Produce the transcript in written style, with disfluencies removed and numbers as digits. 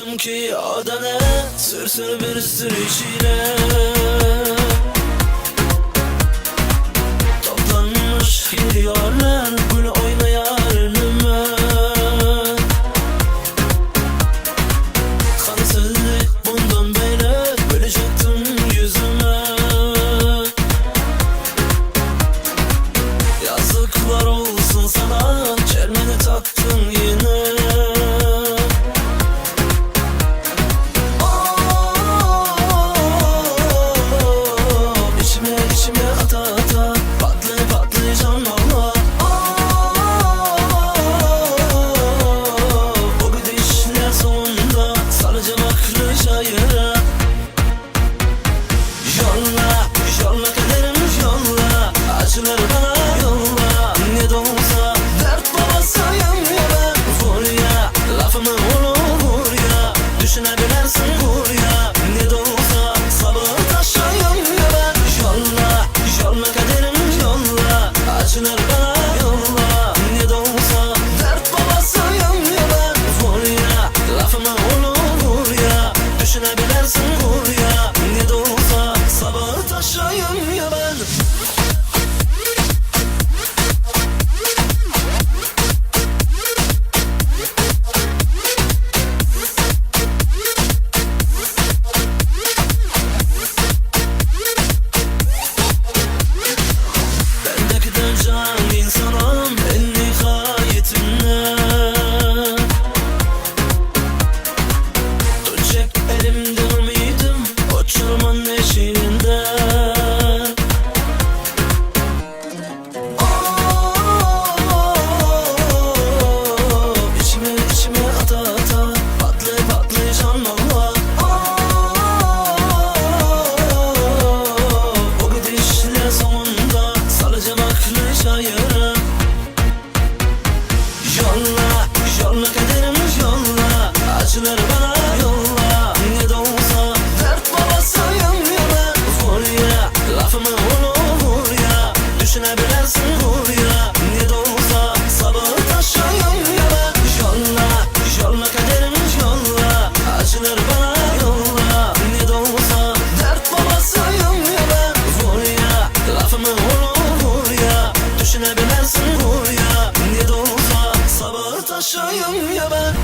Baktım ki o da ne, sürsür bir sürü çile. Toplanmış gidiyorlar gül oynaya önüme. Kansızlık bundan böyle, böyle çıktım yüzüme. Yazıklar olsun sana, çelmeni taktın yine. Yolla kaderim yolla, acıları bana yolla. Ne de olsa dert babasıyım ya ben. Vur ya, lafımı vur ya, düşünebilirsin vur ya. Ne de olsa sabır taşıyım ya ben. Yolla kaderim yolla, acıları bana yolla. Ne de olsa dert babasıyım ya ben. Vur ya, lafımı vur ya, düşünebilirsin vur ya. Ne de olsa sabır taşıyım ya ben. Bendeki de can insanım en nihayetinde. Tutacak elimden ümidim uçurmanın eşiğinde. İçime ata patlayacağım valla. O gidişle sonunda salacağım aklı şaşırım. Yolla kaderim yolla, acıları bana yolla. Ne de olsa dert babasıyım ya ben. Vur ya, lafımı vur ya, düşünebilirsin vur ya. Ne de olsa sabır taşıyım ya ben. Yolla kaderim yolla, acıları bana yolla. Ne de olsa dert babasıyım ya ben. Vur ya, lafımı vur ya, düşünebilirsin vur ya. Ne de olsa sabır taşıyım ya ben.